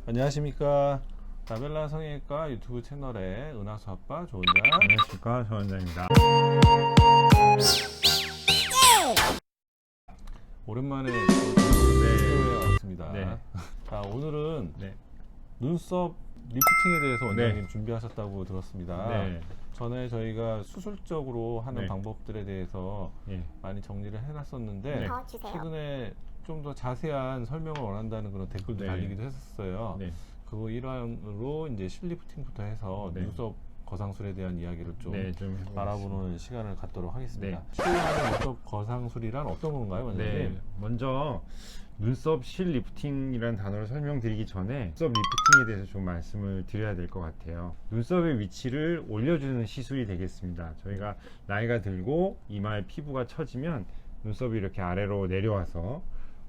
안녕하십니까. 라벨라 성형외과 유튜브 채널의 은하수 아빠 조원장. 안녕하십니까, 조 원장입니다. 오랜만에 또 왔습니다. 네. 자, 오늘은 네. 눈썹 리프팅에 대해서 원장님 네. 준비하셨다고 들었습니다. 네. 전에 저희가 수술적으로 하는 네. 방법들에 대해서 예. 많이 정리를 해놨었는데 네. 최근에 좀 더 자세한 설명을 원한다는 그런 댓글도 네. 달리기도 했었어요. 네. 그거 일환으로 이제 실리프팅부터 해서 네. 눈썹 거상술에 대한 이야기를 좀 네, 좀 해보겠습니다. 알아보는 시간을 갖도록 하겠습니다. 네. 실리하는 눈썹 거상술이란 어떤 건가요, 원장님? 네. 먼저 눈썹 실 리프팅이라는 단어를 설명드리기 전에 눈썹 리프팅에 대해서 좀 말씀을 드려야 될 것 같아요. 눈썹의 위치를 올려주는 시술이 되겠습니다. 저희가 나이가 들고 이마에 피부가 처지면 눈썹이 이렇게 아래로 내려와서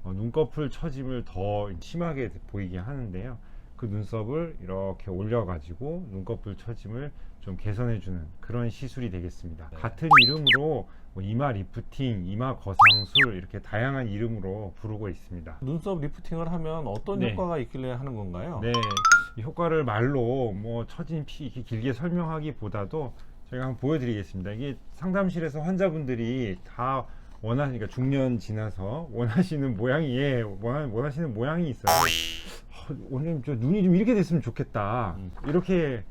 눈꺼풀 처짐을 더 심하게 보이게 하는데요. 그 눈썹을 이렇게 올려 가지고 눈꺼풀 처짐을 좀 개선해 주는 그런 시술이 되겠습니다. 네. 같은 이름으로 뭐 이마 리프팅, 이마 거상술 이렇게 다양한 이름으로 부르고 있습니다. 눈썹 리프팅을 하면 어떤 네. 효과가 있길래 하는 건가요? 네, 이 효과를 말로 뭐 처진 피 이렇게 길게 설명하기보다도 제가 한번 보여드리겠습니다. 이게 상담실에서 환자분들이 다 원하시니까 중년 지나서 원하시는 모양이 원하시는 모양이 있어요. 원장님 저 눈이 좀 이렇게 됐으면 좋겠다. 이렇게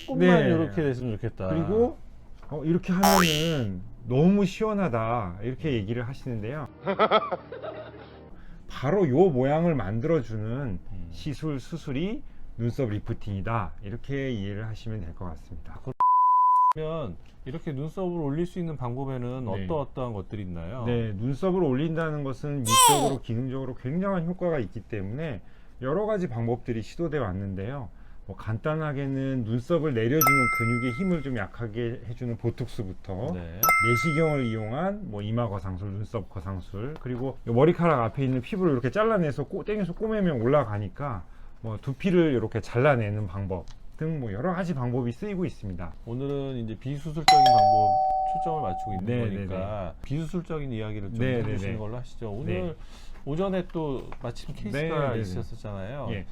조금만 네. 이렇게 됐으면 좋겠다. 그리고 이렇게 하면은 너무 시원하다 이렇게 얘기를 하시는데요. 바로 요 모양을 만들어주는 수술이 눈썹 리프팅이다 이렇게 이해를 하시면 될 것 같습니다. 그러면 이렇게 눈썹을 올릴 수 있는 방법에는 네. 어떠한 것들이 있나요? 네, 눈썹을 올린다는 것은 미적으로 기능적으로 굉장한 효과가 있기 때문에 여러 가지 방법들이 시도되어 왔는데요. 뭐 간단하게는 눈썹을 내려주는 근육의 힘을 좀 약하게 해주는 보톡스부터 네. 내시경을 이용한 뭐 이마 거상술, 눈썹 거상술, 그리고 이 머리카락 앞에 있는 피부를 이렇게 잘라내서 땡겨서 꼬매면 올라가니까 뭐 두피를 이렇게 잘라내는 방법 등 뭐 여러 가지 방법이 쓰이고 있습니다. 오늘은 이제 비수술적인 방법 초점을 맞추고 있는 네, 거니까 비수술적인 이야기를 좀 네, 해주시는 네, 네. 걸로 하시죠. 오늘 네. 오전에 또 마침 케이스가 네, 네, 네. 있었잖아요. 예.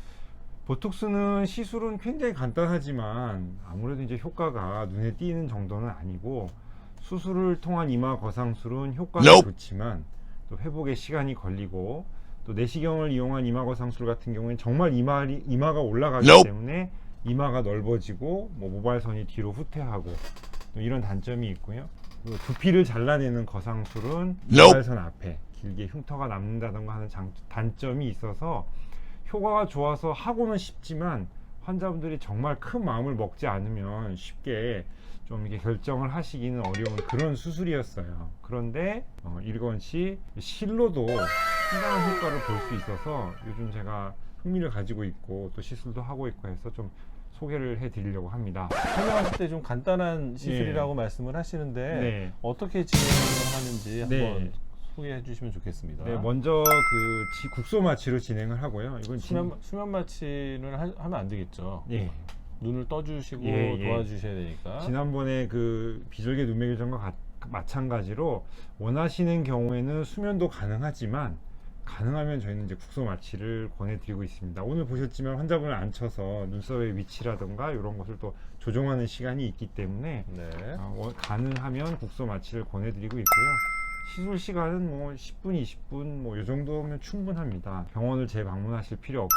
보톡스는 시술은 굉장히 간단하지만 아무래도 이제 효과가 눈에 띄는 정도는 아니고 수술을 통한 이마 거상술은 효과가 좋지만 또 회복에 시간이 걸리고 또 내시경을 이용한 이마 거상술 같은 경우에는 정말 이마가 올라가기 때문에 이마가 넓어지고 뭐 모발선이 뒤로 후퇴하고 또 이런 단점이 있고요. 그리고 두피를 잘라내는 거상술은 모발선 앞에 길게 흉터가 남는다던가 하는 단점이 있어서 효과가 좋아서 하고는 싶지만 환자분들이 정말 큰 마음을 먹지 않으면 쉽게 좀 이렇게 결정을 하시기는 어려운 그런 수술이었어요. 그런데 이것이 실로도 상당한 효과를 볼 수 있어서 요즘 제가 흥미를 가지고 있고 또 시술도 하고 있고 해서 좀 소개를 해드리려고 합니다. 설명하실 때 좀 간단한 시술이라고 말씀을 하시는데 네. 어떻게 진행을 하는지 네. 한번 소개해 주시면 좋겠습니다. 네, 먼저 그 국소 마취로 진행을 하고요. 이건 수면 마취를 하면 안 되겠죠. 예. 눈을 떠주시고 예, 예. 도와주셔야 되니까. 지난번에 그 비절개 눈매 교정과 마찬가지로 원하시는 경우에는 수면도 가능하지만 가능하면 저희는 이제 국소 마취를 권해드리고 있습니다. 오늘 보셨지만 환자분을 앉혀서 눈썹의 위치라든가 이런 것을 또 조정하는 시간이 있기 때문에 네. 가능하면 국소 마취를 권해드리고 있고요. 시술 시간은 뭐 10분, 20분 뭐 이 정도면 충분합니다. 병원을 재방문하실 필요 없고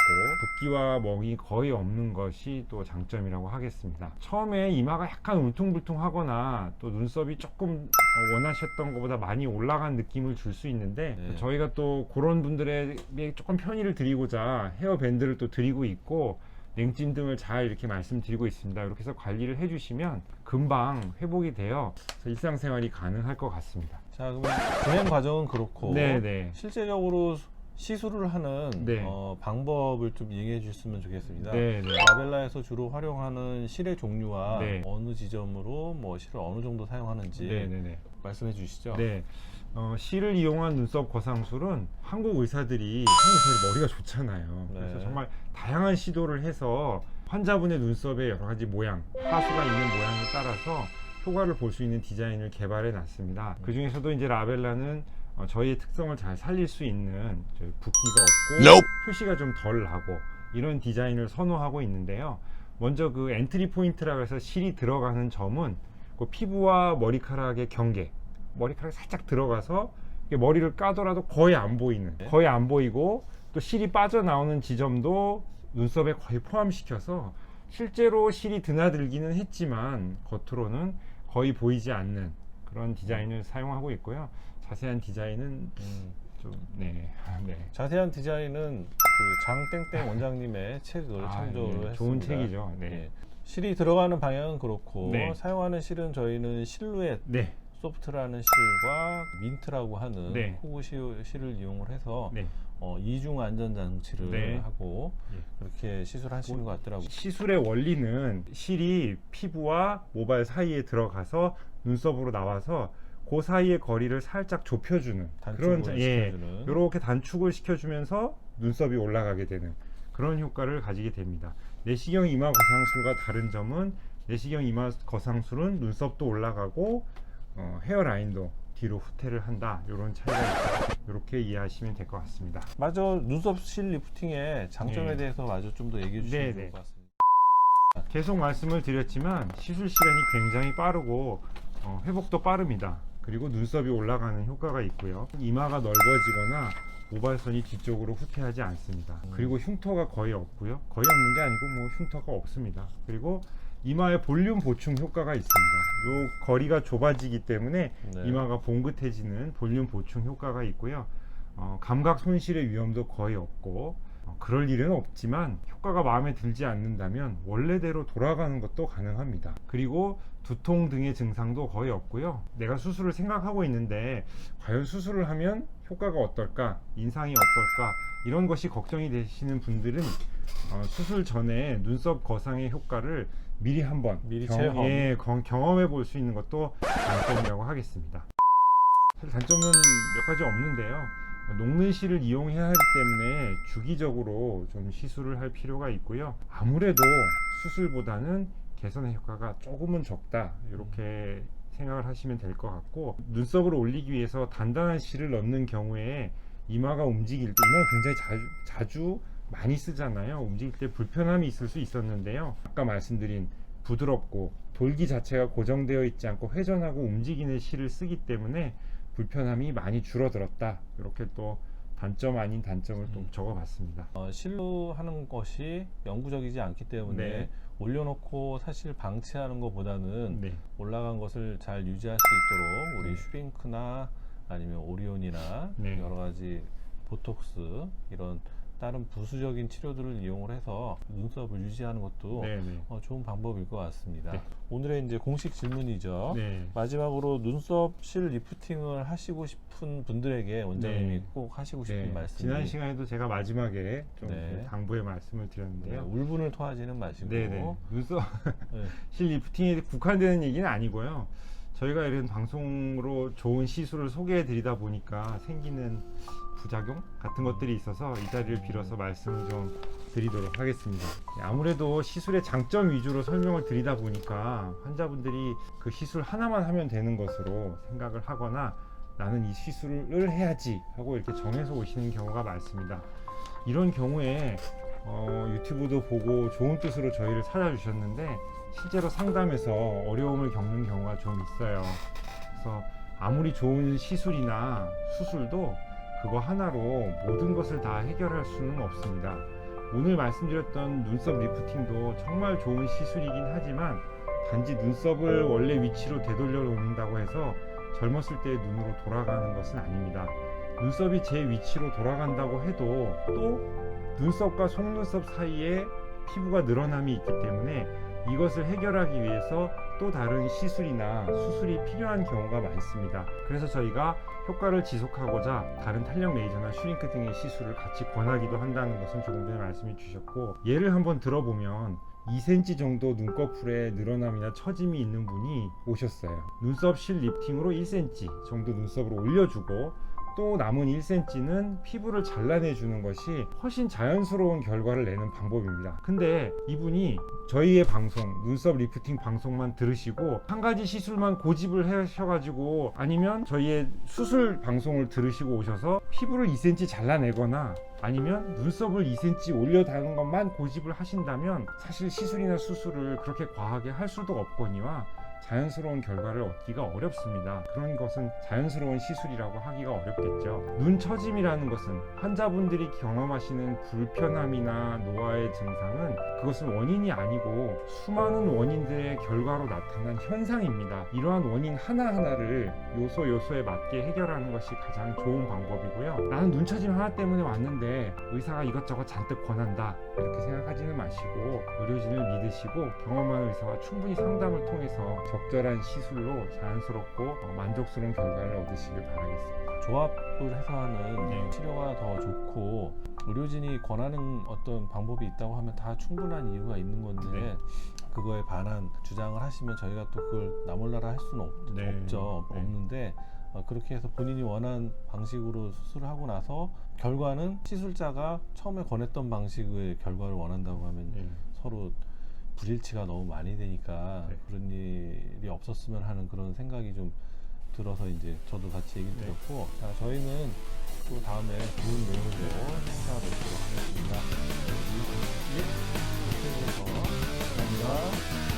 붓기와 멍이 거의 없는 것이 또 장점이라고 하겠습니다. 처음에 이마가 약간 울퉁불퉁하거나 또 눈썹이 조금 원하셨던 것보다 많이 올라간 느낌을 줄 수 있는데 네. 저희가 또 그런 분들에게 조금 편의를 드리고자 헤어밴드를 또 드리고 있고 냉찜 등을 잘 이렇게 말씀드리고 있습니다. 이렇게 해서 관리를 해주시면 금방 회복이 되어 일상생활이 가능할 것 같습니다. 자, 그러면 진행 과정은 그렇고 네네. 실제적으로 시술을 하는 네. 방법을 좀 얘기해 주셨으면 좋겠습니다. 네네. 라벨라에서 주로 활용하는 실의 종류와 네. 어느 지점으로 뭐 실을 어느 정도 사용하는지 네네네. 말씀해 주시죠. 네. 실을 이용한 눈썹 거상술은 한국 의사들이 머리가 좋잖아요. 그래서 네. 정말 다양한 시도를 해서 환자분의 눈썹의 여러 가지 모양, 하수가 있는 모양에 따라서 효과를 볼 수 있는 디자인을 개발해 놨습니다. 그 중에서도 이제 라벨라는 저희의 특성을 잘 살릴 수 있는 붓기가 없고 Nope. 표시가 좀 덜 나고 이런 디자인을 선호하고 있는데요. 먼저 그 엔트리 포인트라고 해서 실이 들어가는 점은 그 피부와 머리카락의 경계, 머리카락이 살짝 들어가서 머리를 까더라도 거의 안 보이는, 거의 안 보이고 또 실이 빠져나오는 지점도 눈썹에 거의 포함시켜서 실제로 실이 드나들기는 했지만 겉으로는 거의 보이지 않는 그런 디자인을 사용하고 있고요. 자세한 디자인은 네. 자세한 디자인은 그 장땡땡 원장님의 책을 참조를 했습니다. 좋은 책이죠. 네. 예. 실이 들어가는 방향은 그렇고 네. 사용하는 실은 저희는 실루엣 네. 소프트라는 실과 민트라고 하는 네. 호구 실을 이용을 해서 네. 이중 안전 장치를 네. 하고 예. 그렇게 시술하시는 것 같더라고요. 시술의 원리는 실이 피부와 모발 사이에 들어가서 눈썹으로 나와서 그 사이의 거리를 살짝 좁혀주는 단축을 시켜주는. 이렇게 단축을 시켜주면서 눈썹이 올라가게 되는 그런 효과를 가지게 됩니다. 내시경 이마 거상술과 다른 점은 내시경 이마 거상술은 눈썹도 올라가고 헤어라인도 뒤로 후퇴를 한다. 이런 차이가 있다. 이렇게 이해하시면 될 것 같습니다. 맞아, 눈썹 실 리프팅의 장점에 네. 대해서 마저 좀 더 얘기해 주시면 네, 좋을 네. 것 같습니다. 계속 말씀을 드렸지만 시술 시간이 굉장히 빠르고 회복도 빠릅니다. 그리고 눈썹이 올라가는 효과가 있고요. 이마가 넓어지거나 모발선이 뒤쪽으로 후퇴하지 않습니다. 그리고 흉터가 거의 없고요. 거의 없는 게 아니고 뭐 흉터가 없습니다. 그리고 이마에 볼륨 보충 효과가 있습니다. 요 거리가 좁아지기 때문에 네. 이마가 봉긋해지는 볼륨 보충 효과가 있고요. 감각 손실의 위험도 거의 없고 그럴 일은 없지만 효과가 마음에 들지 않는다면 원래대로 돌아가는 것도 가능합니다. 그리고 두통 등의 증상도 거의 없고요. 내가 수술을 생각하고 있는데 과연 수술을 하면 효과가 어떨까, 인상이 어떨까 이런 것이 걱정이 되시는 분들은 수술 전에 눈썹 거상의 효과를 미리 한번 경험해 볼 수 있는 것도 장점이라고 하겠습니다. 사실 단점은 몇 가지 없는데요. 녹는 실을 이용해야 하기 때문에 주기적으로 좀 시술을 할 필요가 있고요. 아무래도 수술보다는 개선의 효과가 조금은 적다 이렇게 생각을 하시면 될 것 같고, 눈썹을 올리기 위해서 단단한 실을 넣는 경우에 이마가 움직일 때, 이마는 굉장히 자주 많이 쓰잖아요. 움직일 때 불편함이 있을 수 있었는데요, 아까 말씀드린 부드럽고 돌기 자체가 고정되어 있지 않고 회전하고 움직이는 실을 쓰기 때문에 불편함이 많이 줄어들었다. 이렇게 또 단점 아닌 단점을 또 적어봤습니다. 실로 하는 것이 영구적이지 않기 때문에 네. 올려놓고 사실 방치하는 것보다는 네. 올라간 것을 잘 유지할 수 있도록 우리 슈링크나 아니면 오리온이나 네. 여러 가지 보톡스 이런 다른 부수적인 치료들을 이용을 해서 눈썹을 유지하는 것도 네, 네. 좋은 방법일 것 같습니다. 네. 오늘의 이제 공식 질문이죠. 네. 마지막으로 눈썹 실 리프팅을 하시고 싶은 분들에게 원장님이 네. 꼭 하시고 싶은 네. 말씀이 지난 시간에도 제가 마지막에 좀 네. 당부의 말씀을 드렸는데요. 울분을 토하지는 마시고 네네. 눈썹 네. 실 리프팅에 국한되는 얘기는 아니고요. 저희가 이런 방송으로 좋은 시술을 소개해 드리다 보니까 생기는 부작용 같은 것들이 있어서 이 자리를 빌어서 말씀을 좀 드리도록 하겠습니다. 아무래도 시술의 장점 위주로 설명을 드리다 보니까 환자분들이 그 시술 하나만 하면 되는 것으로 생각을 하거나 나는 이 시술을 해야지 하고 이렇게 정해서 오시는 경우가 많습니다. 이런 경우에 유튜브도 보고 좋은 뜻으로 저희를 찾아주셨는데 실제로 상담에서 어려움을 겪는 경우가 좀 있어요. 그래서 아무리 좋은 시술이나 수술도 그거 하나로 모든 것을 다 해결할 수는 없습니다. 오늘 말씀드렸던 눈썹 리프팅도 정말 좋은 시술이긴 하지만 단지 눈썹을 원래 위치로 되돌려 놓는다고 해서 젊었을 때의 눈으로 돌아가는 것은 아닙니다. 눈썹이 제 위치로 돌아간다고 해도 또 눈썹과 속눈썹 사이에 피부가 늘어남이 있기 때문에 이것을 해결하기 위해서 또 다른 시술이나 수술이 필요한 경우가 많습니다. 그래서 저희가 효과를 지속하고자 다른 탄력 레이저나 슈링크 등의 시술을 같이 권하기도 한다는 것은 조금 전에 말씀해 주셨고, 예를 한번 들어보면 2cm 정도 눈꺼풀에 늘어남이나 처짐이 있는 분이 오셨어요. 눈썹 실 리프팅으로 1cm 정도 눈썹으로 올려주고 또 남은 1cm는 피부를 잘라내주는 것이 훨씬 자연스러운 결과를 내는 방법입니다. 근데 이분이 저희의 방송, 눈썹 리프팅 방송만 들으시고 한 가지 시술만 고집을 하셔가지고, 아니면 저희의 수술 방송을 들으시고 오셔서 피부를 2cm 잘라내거나 아니면 눈썹을 2cm 올려다는 것만 고집을 하신다면 사실 시술이나 수술을 그렇게 과하게 할 수도 없거니와 자연스러운 결과를 얻기가 어렵습니다. 그런 것은 자연스러운 시술이라고 하기가 어렵겠죠. 눈 처짐이라는 것은 환자분들이 경험하시는 불편함이나 노화의 증상은 그것은 원인이 아니고 수많은 원인들의 결과로 나타난 현상입니다. 이러한 원인 하나하나를 요소에 맞게 해결하는 것이 가장 좋은 방법이고요. 나는 눈 처짐 하나 때문에 왔는데 의사가 이것저것 잔뜩 권한다, 이렇게 생각하지는 마시고 의료진을 믿으시고 경험한 의사와 충분히 상담을 통해서 적절한 시술로 자연스럽고 만족스러운 결과를 얻으시길 바라겠습니다. 조합을 해서 하는 네. 치료가 더 좋고, 의료진이 권하는 어떤 방법이 있다고 하면 다 충분한 이유가 있는 건데 네. 그거에 반한 주장을 하시면 저희가 또 그걸 나몰라라 할 수는 네. 없죠. 네. 없는데 그렇게 해서 본인이 원하는 방식으로 수술을 하고 나서 결과는 시술자가 처음에 권했던 방식의 결과를 원한다고 하면 네. 서로 불일치가 너무 많이 되니까 네. 그런 일이 없었으면 하는 그런 생각이 좀 들어서 이제 저도 같이 얘기 드렸고, 자, 저희는 또 다음에 좋은 내용으로 찾아뵙도록 하겠습니다. 네. 감사합니다.